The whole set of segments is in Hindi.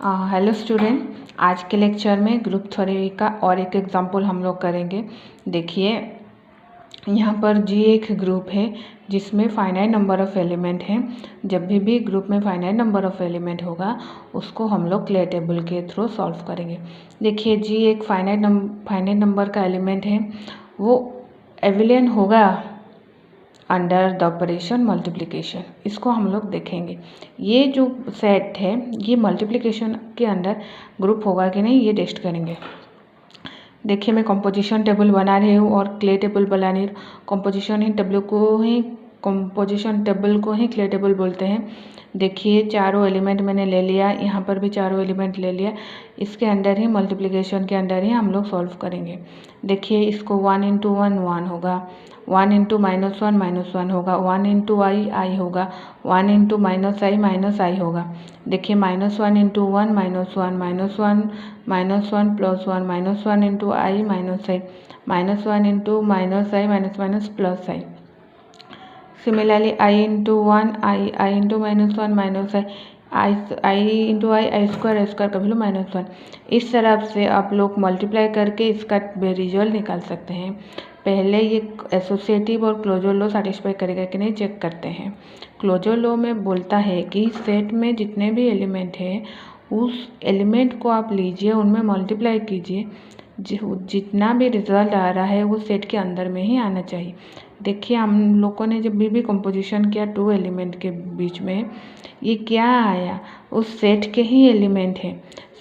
हेलो स्टूडेंट, आज के लेक्चर में ग्रुप थ्योरी का और एक एग्जांपल हम लोग करेंगे। देखिए, यहाँ पर जी एक ग्रुप है जिसमें फाइनाइट नंबर ऑफ़ एलिमेंट हैं। जब भी ग्रुप में फाइनाइट नंबर ऑफ़ एलिमेंट होगा उसको हम लोग क्ले टेबल के थ्रू सॉल्व करेंगे। देखिए, जी एक फाइनाइट नंबर का एलिमेंट है, वो एबिलियन होगा अंडर द ऑपरेशन मल्टीप्लिकेशन। इसको हम लोग देखेंगे। ये जो सेट है ये मल्टीप्लिकेशन के अंदर ग्रुप होगा कि नहीं, ये टेस्ट करेंगे। देखिए, मैं कंपोजिशन टेबल बना रही हूँ और क्ले टेबल बना रही हूँ। कंपोजिशन टेबल को ही क्ले टेबल बोलते हैं। देखिए, चारों एलिमेंट मैंने ले लिया, यहाँ पर भी चारों एलिमेंट ले लिया। इसके अंदर ही मल्टीप्लिकेशन के अंदर ही हम लोग सॉल्व करेंगे। देखिए, इसको 1 × 1 1 होगा, 1 × -1 होगा, 1 × i होगा, 1 × -i होगा। देखिए, -1 × 1 -1 -1 -1 +1 -1 × i -i +i। Similarly, i × 1 i × -1 कभी लो -1। इस तरह से आप लोग मल्टीप्लाई करके इसका रिजल्ट निकाल सकते हैं। पहले ये एसोसिएटिव और क्लोजर लॉ सेटिस्फाई करेगा कि नहीं चेक करते हैं। क्लोजर लॉ में बोलता है कि सेट में जितने भी एलिमेंट हैं उस एलिमेंट को आप लीजिए, उनमें मल्टीप्लाई कीजिए, जितना भी रिजल्ट आ रहा है वो सेट के अंदर में ही आना चाहिए। देखिए, हम लोगों ने जब भी कंपोजिशन किया 2 एलिमेंट के बीच में, ये क्या आया, उस सेट के ही एलिमेंट है।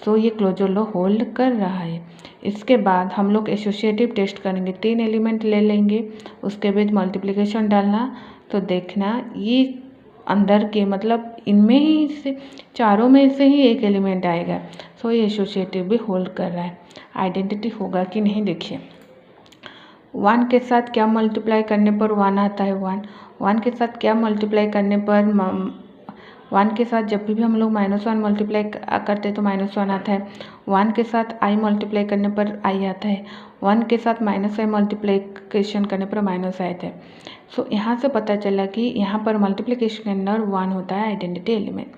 सो ये क्लोजर लॉ होल्ड कर रहा है। इसके बाद हम लोग एसोसिएटिव टेस्ट करेंगे। 3 एलिमेंट ले लेंगे, उसके बाद मल्टीप्लिकेशन डालना, तो देखना ये अंदर के मतलब इनमें ही से चारों में से ही एक एलिमेंट आएगा। सो ये एसोसिएटिव भी होल्ड कर रहा है। आइडेंटिटी होगा कि नहीं, देखिए 1 के साथ क्या मल्टीप्लाई करने पर 1 आता है, 1 के साथ क्या मल्टीप्लाई करने पर 1 के साथ जब भी हम लोग -1 मल्टीप्लाई करते हैं तो -1 आता है। 1 के साथ i मल्टीप्लाई करने पर i आता है। 1 के साथ -i मल्टीप्लिकेशन करने पर -i आता है। सो यहाँ से पता चला कि यहाँ पर मल्टीप्लिकेशन के अंदर 1 होता है आइडेंटिटी एलिमेंट।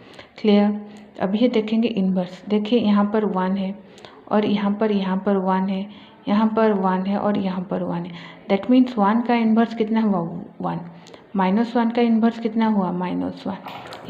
क्लियर। अब ये देखेंगे इन्वर्स। देखिए, यहाँ पर 1 है और यहाँ पर 1 है, यहाँ पर 1 है और यहाँ पर 1 है। दैट मीन्स 1 का इन्वर्स कितना हुआ, 1। -1 का इन्वर्स कितना हुआ, -1।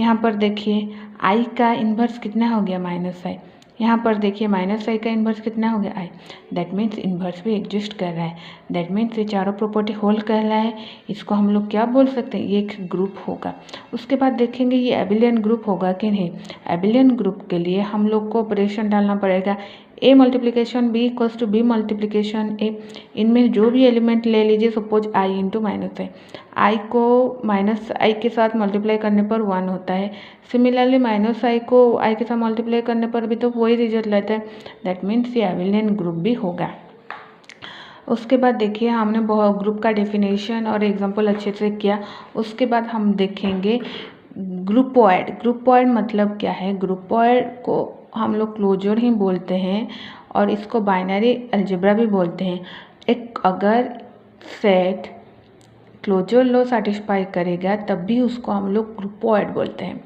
यहाँ पर देखिए i का इन्वर्स कितना हो गया, -i। यहाँ पर देखिए -i का इन्वर्स कितना हो गया, i। दैट मीन्स इन्वर्स भी एग्जिस्ट कर रहा है। दैट मीन्स ये चारों प्रॉपर्टी होल्ड कर रहा है। इसको हम लोग क्या बोल सकते हैं, ये एक ग्रुप होगा। उसके बाद देखेंगे ये एबिलियन ग्रुप होगा कि नहीं। एबिलियन ग्रुप के लिए हम लोग को ऑपरेशन डालना पड़ेगा, a multiplication b equals to b multiplication a। इनमें जो भी एलिमेंट ले लीजिए, सपोज i × -i, i को -i के साथ मल्टीप्लाई करने पर 1 होता है। सिमिलरली -i को i के साथ मल्टीप्लाई करने पर भी तो वही रिजल्ट रहता है। दैट मीन्स ये एबिलियन ग्रुप भी होगा। उसके बाद देखिए, हमने बहुत ग्रुप का डेफिनेशन और एग्जांपल अच्छे से किया। उसके बाद हम देखेंगे ग्रुपॉइड मतलब क्या है। ग्रुपॉइड को हम लोग क्लोजर ही बोलते हैं और इसको बाइनरी अलजेब्रा भी बोलते हैं। एक अगर सेट क्लोजर लॉ सेटिस्फाई करेगा तब भी उसको हम लोग ग्रुपॉइड बोलते हैं।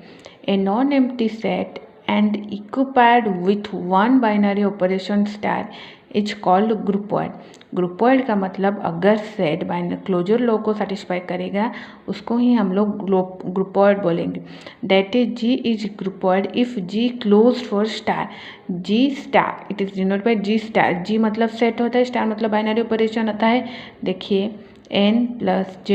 A non empty set and occupied with one binary operation star is called groupoid. Groupoid का मतलब अगर सेट क्लोजर लॉ को सेटिस्फाई करेगा उसको ही हम लोग ग्रुपॉइड बोलेंगे। That is G is groupoid if G close for star. G star it is denoted by G star. G मतलब सेट होता है, स्टार मतलब बाइनरी ऑपरेशन होता है। देखिए, n + z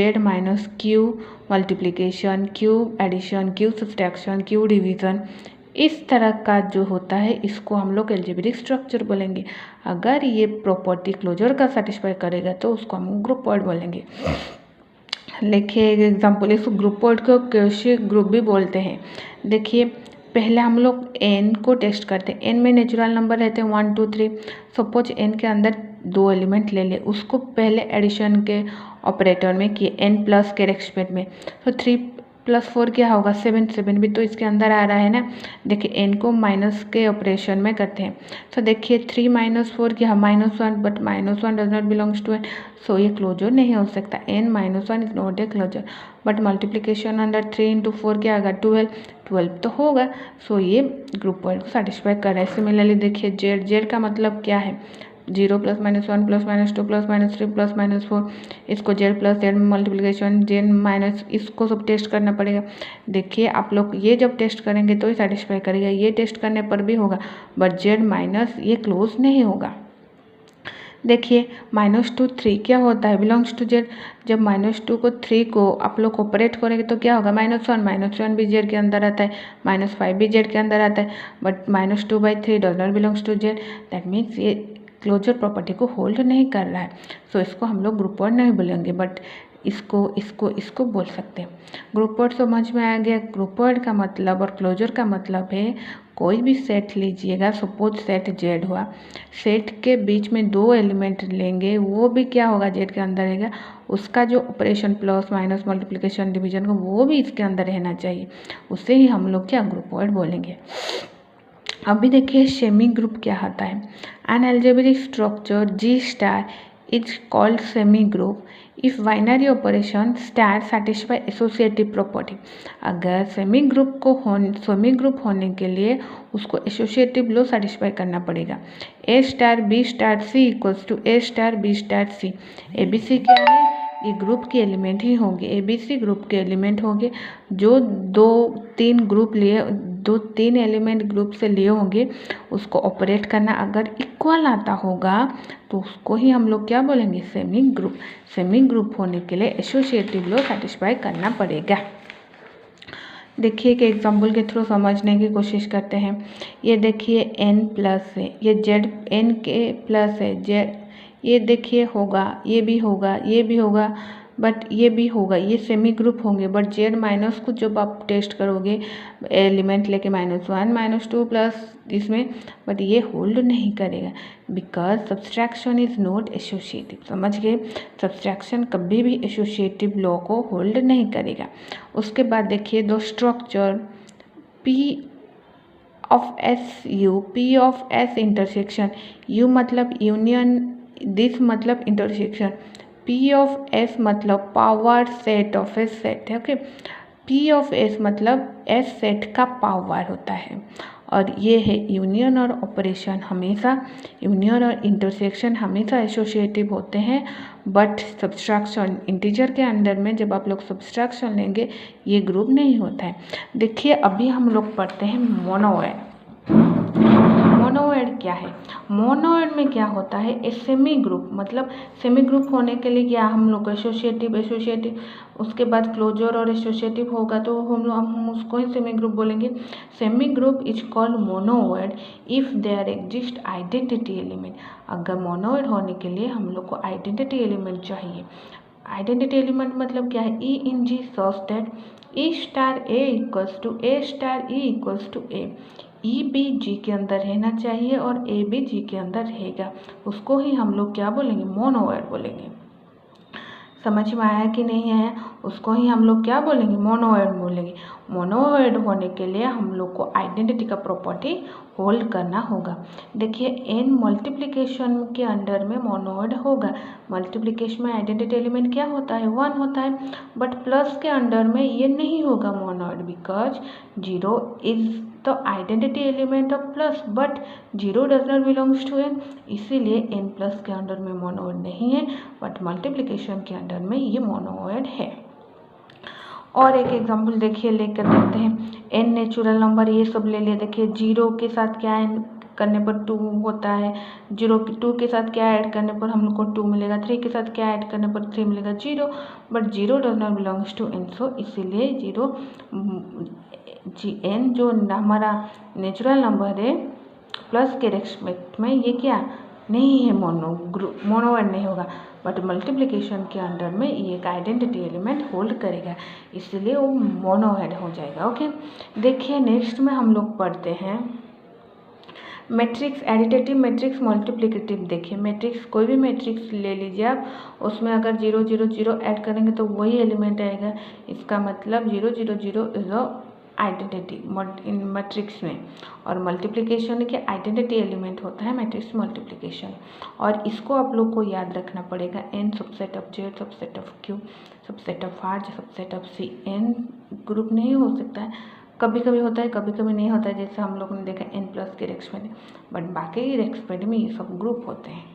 - q multiplication, q addition, q subtraction, q division, इस तरह का जो होता है इसको हम लोग एल्जेब्रिक स्ट्रक्चर बोलेंगे। अगर ये प्रॉपर्टी क्लोजर का सेटिस्फाई करेगा तो उसको हम ग्रुपॉइड बोलेंगे। देखिए एक एग्जांपल, इस ग्रुपॉइड को कैशे ग्रुप भी बोलते हैं। देखिए, पहले हम लोग n को टेस्ट करते हैं। n में नेचुरल नंबर रहते हैं 1 2 3। सपोज n के अंदर 2 एलिमेंट ले ले, उसको पहले एडिशन के ऑपरेटर में किए n+ के रेस्पेक्ट में, तो 3 +4 क्या होगा 7, 7 भी तो इसके अंदर आ रहा है ना। देखिए n को माइनस के ऑपरेशन में करते हैं, तो देखिए 3 - 4 क्या -1, but -1 does not belongs to n, so ये क्लोजर नहीं हो सकता। n - 1 is not a closure, but multiplication under 3 × 4 क्या आएगा 12 तो होगा, सो ये ग्रुप पॉइंट को सेटिस्फाई कर रहा है। सिमिलरली देखिए जेड का मतलब क्या है 0 +- 1 +- 2 +- 3 +- 4, इसको Z plus Z multiplication Z minus इसको सब टेस्ट करना पड़ेगा। देखिए आप लोग ये जब टेस्ट करेंगे तो ही सेटिस्फाई करेगा, ये टेस्ट करने पर भी होगा, बट जेड माइनस ये क्लोज नहीं होगा। देखिए -2 3 क्या होता है बिलोंग्स टू जेड, जब -2 को 3 को आप लोग ऑपरेट करेंगे तो क्या होगा -1 भी जेड के अंदर आता है, -5 भी जेड के अंदर आता है, but -2/3 does not belongs to Z, that means ये क्लोजर प्रॉपर्टी को होल्ड नहीं कर रहा है, सो इसको हम लोग ग्रुप वर्ड नहीं बोलेंगे, बट इसको बोल सकते हैं। ग्रुप वर्ड समझ में आ गया। ग्रुप वर्ड का मतलब और क्लोजर का मतलब है कोई भी सेट लीजिएगा, सपोज सेट जेड हुआ, सेट के बीच में 2 एलिमेंट लेंगे, वो भी क्या होगा जेड के अंदर रहेगा, उसका जो operation plus minus multiplication division का वो भी इसके अंदर रहना चाहिए, उससे ही हम लोग क्या ग्रुप वर्ड बोलेंगे। अभी देखिए सेमी ग्रुप क्या होता है। An algebraic structure G star is called semi group if binary operation star satisfy associative property. अगर सेमी ग्रुप होने के लिए उसको एसोसिएटिव लॉ सेटिस्फाई करना पड़ेगा। A * B * C = A * B * C। ABC क्या है, ये ग्रुप के एलिमेंट ही होंगे, ABC ग्रुप के एलिमेंट होंगे। जो 2-3 एलिमेंट ग्रुप से लिए होंगे उसको ऑपरेट करना अगर इक्वल आता होगा तो उसको ही हम लोग क्या बोलेंगे सेमी ग्रुप। सेमी ग्रुप होने के लिए एसोसिएटिव लॉ सेटिस्फाई करना पड़ेगा। देखिए एक एग्जाम्पल के थ्रू समझने की कोशिश करते हैं। ये देखिए n+ है, ये जेड n के प्लस है, जेड ये देखिए होगा, ये भी होगा, ये भी होगा, बट ये भी होगा, ये सेमी ग्रुप होंगे, बट जेड माइनस को जब आप टेस्ट करोगे एलिमेंट लेके -1 -2 प्लस इसमें, बट ये होल्ड नहीं करेगा because subtraction is not associative. समझ गए, सब्सट्रैक्शन कभी भी एसोसिएटिव लॉ को होल्ड नहीं करेगा। उसके बाद देखिए दो structure P of S U, P of S intersection, U मतलब यूनियन, दिस मतलब इंटरसेक्शन, P of S मतलब power set of A set है। ओके, P of S मतलब S सेट का पावर होता है, और ये है यूनियन और ऑपरेशन हमेशा, यूनियन और इंटरसेक्शन हमेशा एसोसिएटिव होते हैं, बट सब्सट्रैक्शन इंटीजर के अंदर में जब आप लोग सब्सट्रैक्शन लेंगे ये ग्रुप नहीं होता है। देखिए अभी हम लोग पढ़ते हैं मोनोएड। मोनोएड क्या है, मोनोएड में क्या होता है ए सेमी ग्रुप, मतलब सेमी ग्रुप होने के लिए क्या हम लोग एसोसिएटिव उसके बाद क्लोजर और एसोसिएटिव होगा तो हम उसको ही सेमी ग्रुप बोलेंगे। Semi group is called monoid if there exist identity element. अगर मोनोएड होने के लिए हम लोग को आइडेंटिटी एलिमेंट चाहिए। आइडेंटिटी एलिमेंट मतलब क्या है, E in G such that E * A = A * E = A। E भी G के अंदर रहना चाहिए और A भी G के अंदर रहेगा, उसको ही हम लोग क्या बोलेंगे मोनोएड बोलेंगे। समझ में आया कि नहीं आया, उसको ही हम लोग क्या बोलेंगे मोनोएड बोलेंगे। मोनोएड होने के लिए हम लोग को आइडेंटिटी का प्रॉपर्टी होल्ड करना होगा। देखिए n मल्टीप्लिकेशन के अंडर में मोनोएड होगा, मल्टीप्लिकेशन में आइडेंटिटी एलिमेंट क्या होता है 1 होता है, बट प्लस के अंडर में ये नहीं होगा monoid because 0 is the identity element of plus, but 0 does not belongs to n, इसीलिए n+ के अंडर में मोनोएड नहीं है, बट मल्टीप्लिकेशन के अंडर में ये मोनोएड है। और एक एग्जांपल देखिए लेकर देखते हैं। n नेचुरल नंबर ये सब ले लिए, देखिए 0 के साथ क्या करने पर 2 होता है, 2 के साथ क्या ऐड करने पर हम लोग को 2 मिलेगा, 3 के साथ क्या ऐड करने पर 3 मिलेगा 0, but 0 does not belongs to n, so इसीलिए 0 n जो हमारा नेचुरल नंबर है प्लस के रेस्पेक्ट में ये क्या नहीं है मोनोएड नहीं होगा, बट मल्टीप्लिकेशन के अंडर में ये एक आइडेंटिटी एलिमेंट होल्ड करेगा, इसलिए वो मोनोएड हो जाएगा। ओके, देखिए नेक्स्ट में हम लोग पढ़ते हैं मैट्रिक्स एडिटिव मैट्रिक्स मल्टीप्लिकेटिव, देखिए मैट्रिक्स कोई भी मैट्रिक्स ले लीजिए आप, उसमें अगर 0 0 0 ऐड करेंगे तो वही एलिमेंट आएगा। इसका मतलब 0 0 0 is a identity in matrix में, और मल्टीप्लिकेशन के आइडेंटिटी एलिमेंट होता है मैट्रिक्स मल्टीप्लिकेशन। और इसको आप लोग को याद रखना पड़ेगा, N subset of Z, subset of Q, subset of R, subset of C. N group नहीं हो सकता है, कभी कभी होता है कभी कभी नहीं होता है, जैसे हम लोगों ने देखा n प्लस के रेस्पेक्ट में, बट बाकी रेस्पेक्ट में ये सब ग्रुप होते हैं।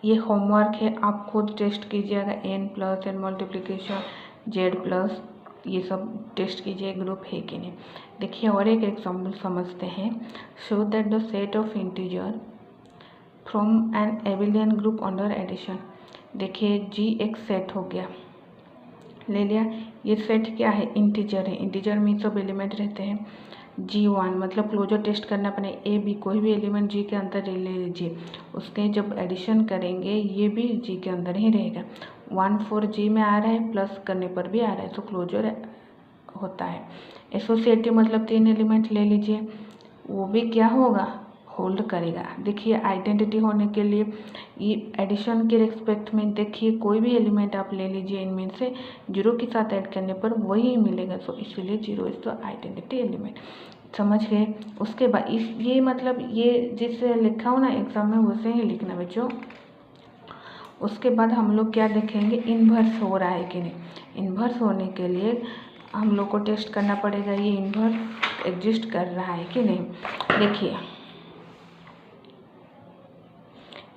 ये होमवर्क है, आप खुद टेस्ट कीजिएगा, n plus N multiplication, Z plus, ये सब टेस्ट कीजिए ग्रुप है कि नहीं। देखिए और एक एग्जाम्पल समझते हैं। Show that the set of integer from an abelian group under addition. देखिए जी एक सेट हो गया, ले लिया। ये सेट क्या है, इंटीजर है। इंटीजर में सब एलिमेंट रहते हैं। G1 मतलब क्लोजर टेस्ट करना अपने ए बी कोई भी एलिमेंट जी के अंदर ले लीजिए, उसके जब एडिशन करेंगे ये भी जी के अंदर ही रहेगा। 1 4 जी में आ रहा है, प्लस करने पर भी आ रहा है, तो क्लोजर होता है। एसोसिएटिव मतलब 3 एलिमेंट ले लीजिए, वो भी क्या होगा, होल्ड करेगा। देखिए आइडेंटिटी होने के लिए ये एडिशन के रिस्पेक्ट में देखिए कोई भी एलिमेंट आप ले लीजिए, इनमें से 0 के साथ ऐड करने पर वही मिलेगा, तो इसलिए 0 इज द आइडेंटिटी एलिमेंट। समझ गए। उसके बाद इस ये मतलब ये जिससे लिखा हो ना एग्जाम में वैसे ही लिखना बच्चों। उसके बाद हम लोग क्या देखेंगे, इन्वर्स हो रहा है कि नहीं। इन्वर्स होने के लिए हम लोग को टेस्ट करना पड़ेगा ये इन्वर्स एग्जिस्ट कर रहा है कि नहीं। देखिए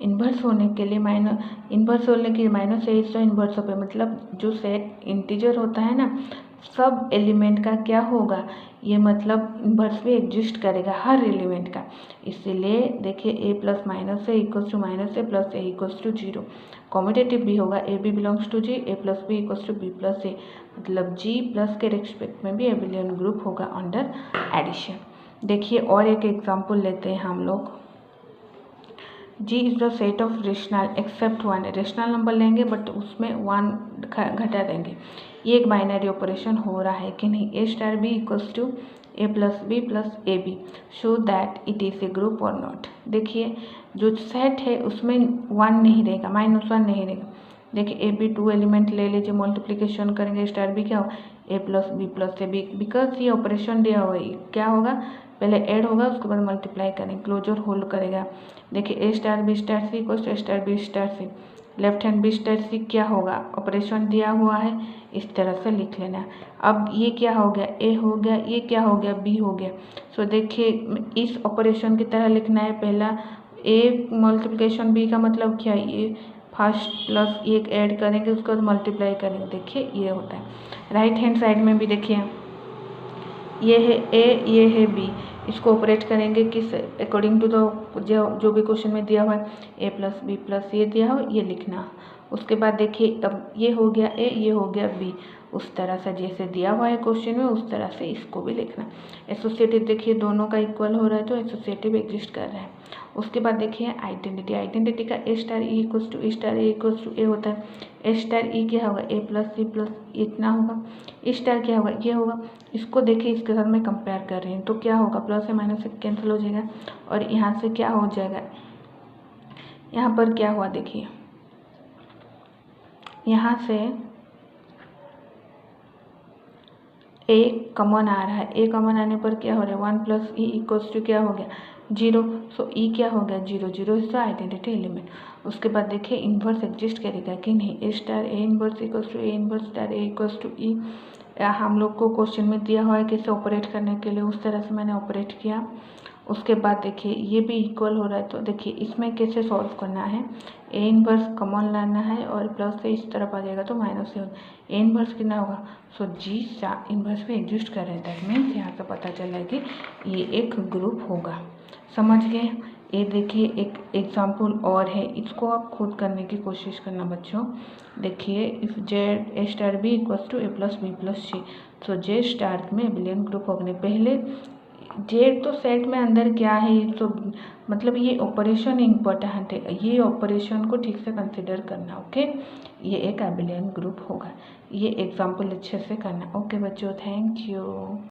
इन्वर्स होने के लिए इन्वर्स होने के लिए माइनस है, तो इन्वर्स ऑफ है, मतलब जो सेट इंटीजर होता है ना, सब एलिमेंट का क्या होगा, ये मतलब इन्वर्स भी एग्जिस्ट करेगा हर एलिमेंट का। इसीलिए देखिए a plus minus a equals to minus a plus a equals to 0। Competitive भी होगा, a b belongs to G, a plus b equals to b plus a, मतलब जी प्लस के रिस्पेक्ट में भी एबिलियन ग्रुप होगा अंडर एडिशन। देखिए और एक एग्जाम्पल लेते हैं हम लोग। G is the set of rational except 1, rational number लेंगे बट उसमें 1 घटा देंगे। ये एक बाइनरी ऑपरेशन हो रहा है कि नहीं। A star b equals to a plus b plus a b, show that it is a group और नॉट। देखिए जो सेट है उसमें 1 नहीं रहेगा, -1 नहीं रहेगा। देखिए ए बी 2 एलिमेंट ले लीजिए, मल्टीप्लिकेशन करेंगे, स्टार बी क्या हो, a plus b plus a b, because ये ऑपरेशन दिया हुआ है, क्या होगा, पहले ऐड होगा उसके बाद मल्टीप्लाई करेंगे, क्लोजर होल्ड करेगा। देखिए a star b star c equals to a star b star c, left hand b star c क्या होगा, ऑपरेशन दिया हुआ है, इस तरह से लिख लेना। अब ये क्या हो गया, ए हो गया, ये क्या हो गया, बी हो गया। सो देखिए इस ऑपरेशन की तरह लिखना है, पहला ए मल्टीप्लिकेशन बी का मतलब क्या है, ये फर्स्ट प्लस एक ऐड करेंगे उसके बाद मल्टीप्लाई करेंगे, देखिए ये होता है। राइट हैंड साइड में भी देखिए ये है ए, ये है बी, इसको ऑपरेट करेंगे किस अकॉर्डिंग टू द जो भी क्वेश्चन में दिया हुआ है, ए प्लस बी प्लस ये दिया हो ये लिखना। उसके बाद देखिए अब ये हो गया ए, ये हो गया बी, उस तरह से जैसे दिया हुआ है क्वेश्चन में उस तरह से इसको भी लिखना। एसोसिएटिव देखिए दोनों का इक्वल हो रहा है तो एसोसिएटिव एग्जिस्ट कर रहा है। उसके बाद देखिए आइडेंटिटी, आइडेंटिटी का a star e equals to a star a equals to a होता है। ए स्टार ई क्या होगा, ए प्लस सी प्लस इतना होगा। ए स्टार क्या होगा, ये होगा। इसको देखिए इसके साथ मैं कंपेयर कर रही हूँ तो क्या होगा, प्लस से माइनस से कैंसिल हो जाएगा और यहाँ से क्या हो जाएगा, यहाँ पर क्या हुआ देखिए, यहाँ से ए कॉमन आ रहा है, ए कॉमन आने पर क्या हो रहा है, 1 प्लस ई इक्वल्स टू क्या हो गया 0। सो ई क्या हो गया 0, 0 इज द आइडेंटिटी एलिमेंट। उसके बाद देखिए इन्वर्स एग्जिस्ट करेगा कि नहीं, a star a inverse equals to a inverse star a equals to e. हम लोग को क्वेश्चन में दिया हुआ है कैसे ऑपरेट करने के लिए, उस तरह से मैंने ऑपरेट किया। उसके बाद देखिए ये भी इक्वल हो रहा है तो देखिए इसमें कैसे सॉल्व करना है, ए इन्वर्स कॉमन लाना है और प्लस से इस तरफ आ जाएगा तो माइनस से ए इन्वर्स कितना होगा। सो जी इन्वर्स भी एग्जिस्ट कर रहे हैं, दैट मीन्स यहाँ से पता चल रहा है कि ये एक ग्रुप होगा। समझ गए। ये देखिए एक एग्जाम्पल और है, इसको आप खुद करने की कोशिश करना बच्चों। देखिए if Z a star b equals to a plus b plus c, so J star में एबिलियन ग्रुप होने पहले जेड तो सेट में अंदर क्या है तो मतलब ये ऑपरेशन इम्पोर्टेंट है, ये ऑपरेशन को ठीक से कंसिडर करना। ओके ये एक एबिलियन ग्रुप होगा, ये एग्जाम्पल अच्छे से करना। ओके बच्चों, थैंक यू।